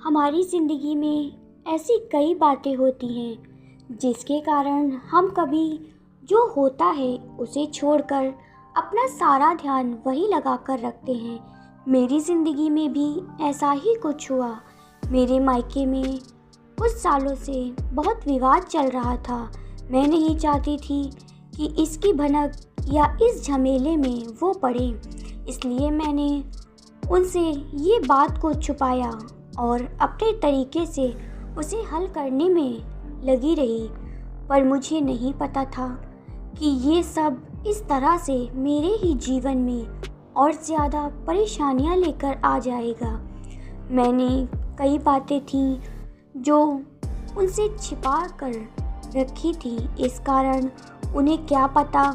हमारी ज़िंदगी में ऐसी कई बातें होती हैं जिसके कारण हम कभी जो होता है उसे छोड़कर अपना सारा ध्यान वही लगा कर रखते हैं। मेरी ज़िंदगी में भी ऐसा ही कुछ हुआ। मेरे मायके में कुछ सालों से बहुत विवाद चल रहा था। मैं नहीं चाहती थी कि इसकी भनक या इस झमेले में वो पड़े, इसलिए मैंने उनसे ये बात को छुपाया और अपने तरीके से उसे हल करने में लगी रही। पर मुझे नहीं पता था कि ये सब इस तरह से मेरे ही जीवन में और ज़्यादा परेशानियां लेकर आ जाएगा। मैंने कई बातें थीं जो उनसे छिपा कर रखी थी, इस कारण उन्हें क्या पता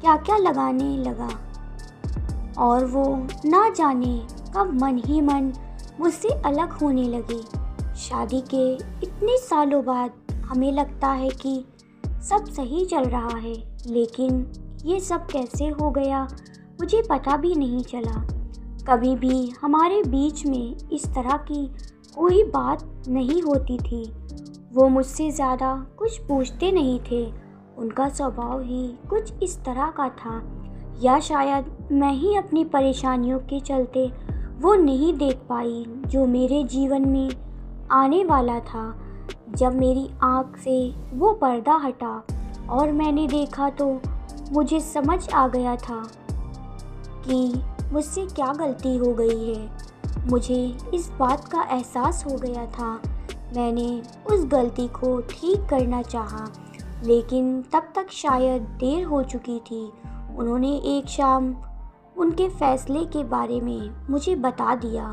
क्या क्या लगाने लगा और वो ना जाने कब मन ही मन मुझसे अलग होने लगे। शादी के इतने सालों बाद हमें लगता है कि सब सही चल रहा है, लेकिन ये सब कैसे हो गया मुझे पता भी नहीं चला। कभी भी हमारे बीच में इस तरह की कोई बात नहीं होती थी। वो मुझसे ज़्यादा कुछ पूछते नहीं थे, उनका स्वभाव ही कुछ इस तरह का था, या शायद मैं ही अपनी परेशानियों के चलते वो नहीं देख पाई जो मेरे जीवन में आने वाला था। जब मेरी आँख से वो पर्दा हटा और मैंने देखा तो मुझे समझ आ गया था कि मुझसे क्या गलती हो गई है। मुझे इस बात का एहसास हो गया था। मैंने उस गलती को ठीक करना चाहा, लेकिन तब तक शायद देर हो चुकी थी। उन्होंने एक शाम उनके फ़ैसले के बारे में मुझे बता दिया।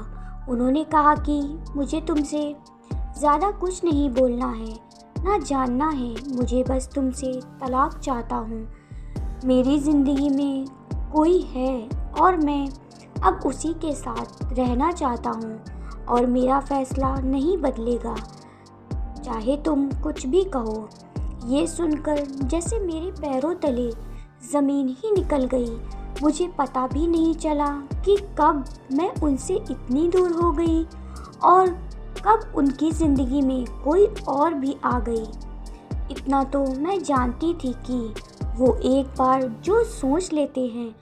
उन्होंने कहा कि मुझे तुमसे ज़्यादा कुछ नहीं बोलना है, ना जानना है, मुझे बस तुमसे तलाक चाहता हूँ। मेरी ज़िंदगी में कोई है और मैं अब उसी के साथ रहना चाहता हूँ और मेरा फ़ैसला नहीं बदलेगा, चाहे तुम कुछ भी कहो। ये सुनकर जैसे मेरे पैरों तले ज़मीन ही निकल गई। मुझे पता भी नहीं चला कि कब मैं उनसे इतनी दूर हो गई और कब उनकी ज़िंदगी में कोई और भी आ गई। इतना तो मैं जानती थी कि वो एक बार जो सोच लेते हैं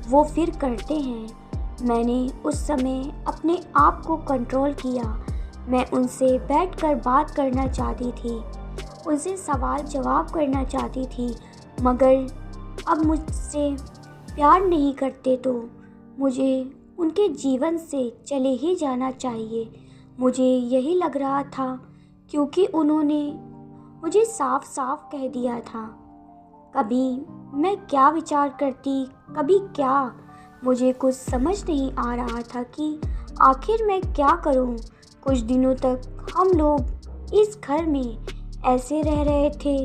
वो फिर करते हैं। मैंने उस समय अपने आप को कंट्रोल किया। मैं उनसे बैठकर बात करना चाहती थी, उनसे सवाल जवाब करना चाहती थी, मगर अब मुझसे प्यार नहीं करते तो मुझे उनके जीवन से चले ही जाना चाहिए। मुझे यही लग रहा था, क्योंकि उन्होंने मुझे साफ साफ कह दिया था। कभी मैं क्या विचार करती, कभी क्या, मुझे कुछ समझ नहीं आ रहा था कि आखिर मैं क्या करूं। कुछ दिनों तक हम लोग इस घर में ऐसे रह रहे थे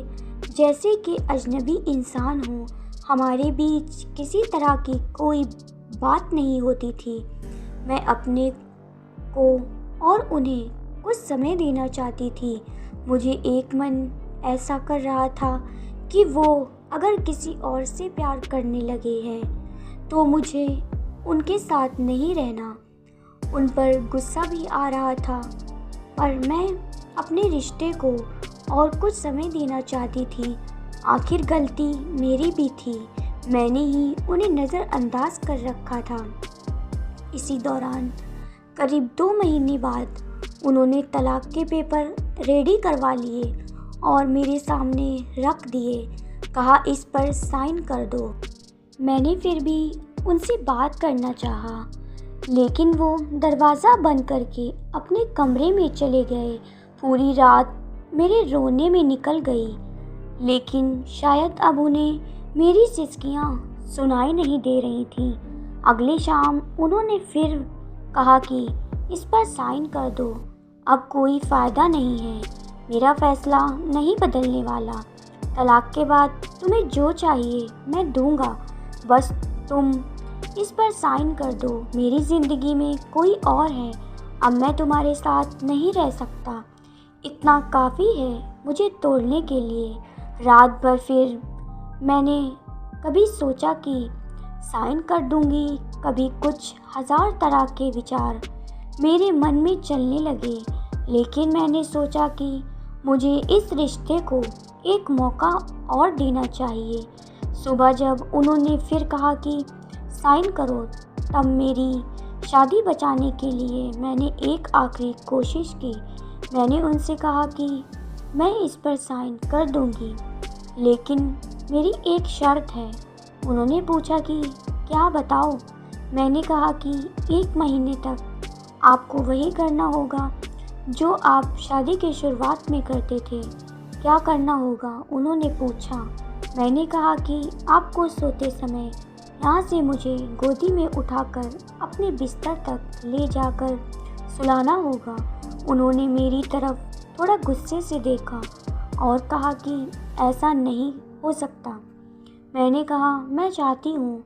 जैसे कि अजनबी इंसान हो। हमारे बीच किसी तरह की कोई बात नहीं होती थी। मैं अपने को और उन्हें कुछ समय देना चाहती थी। मुझे एक मन ऐसा कर रहा था कि वो अगर किसी और से प्यार करने लगे हैं तो मुझे उनके साथ नहीं रहना। उन पर गुस्सा भी आ रहा था, पर मैं अपने रिश्ते को और कुछ समय देना चाहती थी। आखिर गलती मेरी भी थी, मैंने ही उन्हें नज़रअंदाज कर रखा था। इसी दौरान करीब 2 महीने बाद उन्होंने तलाक के पेपर रेडी करवा लिए और मेरे सामने रख दिए। कहा इस पर साइन कर दो। मैंने फिर भी उनसे बात करना चाहा, लेकिन वो दरवाज़ा बंद करके अपने कमरे में चले गए। पूरी रात मेरे रोने में निकल गई, लेकिन शायद अब उन्हें मेरी सिसकियाँ सुनाई नहीं दे रही थीं। अगली शाम उन्होंने फिर कहा कि इस पर साइन कर दो, अब कोई फ़ायदा नहीं है, मेरा फ़ैसला नहीं बदलने वाला। तलाक के बाद तुम्हें जो चाहिए मैं दूंगा, बस तुम इस पर साइन कर दो। मेरी ज़िंदगी में कोई और है, अब मैं तुम्हारे साथ नहीं रह सकता। इतना काफ़ी है मुझे तोड़ने के लिए। रात भर फिर मैंने कभी सोचा कि साइन कर दूंगी, कभी कुछ हज़ार तरह के विचार मेरे मन में चलने लगे। लेकिन मैंने सोचा कि मुझे इस रिश्ते को एक मौका और देना चाहिए। सुबह जब उन्होंने फिर कहा कि साइन करो, तब मेरी शादी बचाने के लिए मैंने एक आखिरी कोशिश की। मैंने उनसे कहा कि मैं इस पर साइन कर दूंगी, लेकिन मेरी एक शर्त है। उन्होंने पूछा कि क्या, बताओ। मैंने कहा कि 1 महीने तक आपको वही करना होगा जो आप शादी की शुरुआत में करते थे। क्या करना होगा? उन्होंने पूछा। मैंने कहा कि आपको सोते समय यहाँ से मुझे गोदी में उठाकर अपने बिस्तर तक ले जाकर सुलाना होगा। उन्होंने मेरी तरफ थोड़ा गुस्से से देखा और कहा कि ऐसा नहीं हो सकता। मैंने कहा, मैं चाहती हूँ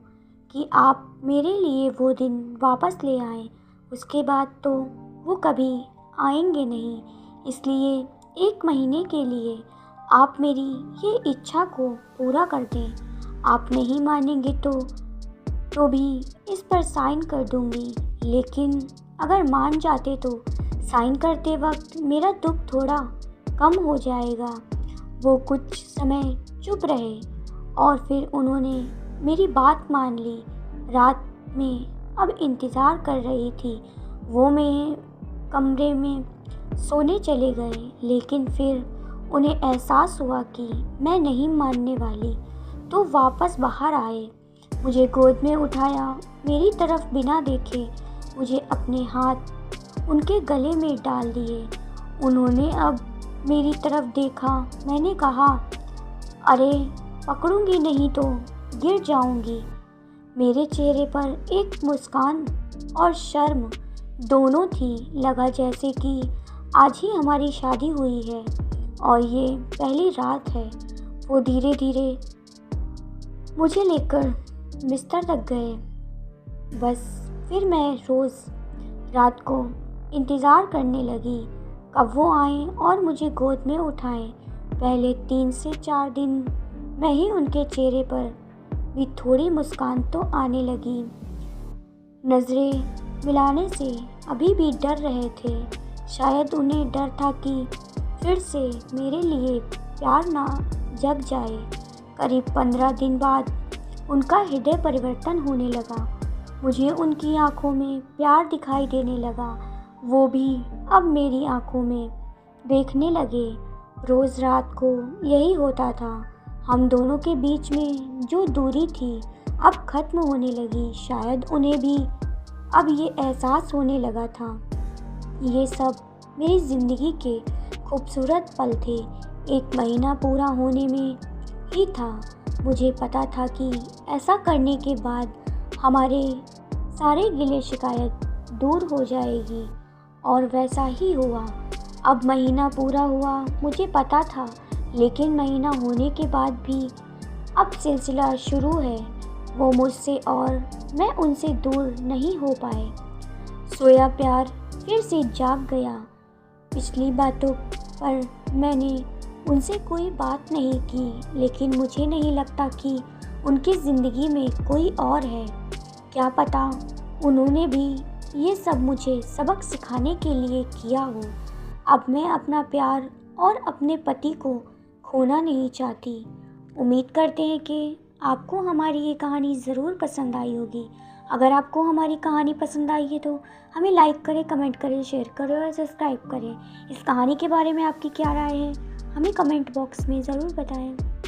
कि आप मेरे लिए वो दिन वापस ले आएं। उसके बाद तो वो कभी आएंगे नहीं, इसलिए 1 महीने के लिए आप मेरी ये इच्छा को पूरा कर दें। आप नहीं मानेंगे तो भी इस पर साइन कर दूंगी, लेकिन अगर मान जाते तो साइन करते वक्त मेरा दुख थोड़ा कम हो जाएगा। वो कुछ समय चुप रहे और फिर उन्होंने मेरी बात मान ली। रात में अब इंतज़ार कर रही थी। वो मेरे कमरे में सोने चले गए, लेकिन फिर उन्हें एहसास हुआ कि मैं नहीं मानने वाली, तो वापस बाहर आए। मुझे गोद में उठाया, मेरी तरफ बिना देखे मुझे अपने हाथ उनके गले में डाल दिए। उन्होंने अब मेरी तरफ देखा। मैंने कहा, अरे पकड़ूंगी नहीं तो गिर जाऊंगी। मेरे चेहरे पर एक मुस्कान और शर्म दोनों थी। लगा जैसे कि आज ही हमारी शादी हुई है और ये पहली रात है। वो धीरे धीरे मुझे लेकर बिस्तर तक गए। बस फिर मैं रोज़ रात को इंतज़ार करने लगी कब वो आएँ और मुझे गोद में उठाएं। पहले 3 से 4 दिन मैं ही उनके चेहरे पर भी थोड़ी मुस्कान तो आने लगी। नज़रें मिलाने से अभी भी डर रहे थे। शायद उन्हें डर था कि फिर से मेरे लिए प्यार ना जग जाए। करीब 15 दिन बाद उनका हृदय परिवर्तन होने लगा। मुझे उनकी आंखों में प्यार दिखाई देने लगा। वो भी अब मेरी आंखों में देखने लगे। रोज़ रात को यही होता था। हम दोनों के बीच में जो दूरी थी अब ख़त्म होने लगी। शायद उन्हें भी अब ये एहसास होने लगा था। ये सब मेरी ज़िंदगी के खूबसूरत पल थे। 1 महीना पूरा होने में ही था। मुझे पता था कि ऐसा करने के बाद हमारे सारे गिले शिकायत दूर हो जाएगी, और वैसा ही हुआ। अब महीना पूरा हुआ, मुझे पता था, लेकिन महीना होने के बाद भी अब सिलसिला शुरू है। वो मुझसे और मैं उनसे दूर नहीं हो पाए। सोया प्यार फिर से जाग गया। पिछली बातों पर मैंने उनसे कोई बात नहीं की, लेकिन मुझे नहीं लगता कि उनकी ज़िंदगी में कोई और है। क्या पता उन्होंने भी ये सब मुझे सबक सिखाने के लिए किया हो। अब मैं अपना प्यार और अपने पति को खोना नहीं चाहती। उम्मीद करते हैं कि आपको हमारी ये कहानी ज़रूर पसंद आई होगी। अगर आपको हमारी कहानी पसंद आई है तो हमें लाइक करें, कमेंट करें, शेयर करें और सब्सक्राइब करें। इस कहानी के बारे में आपकी क्या राय है, हमें कमेंट बॉक्स में ज़रूर बताएं।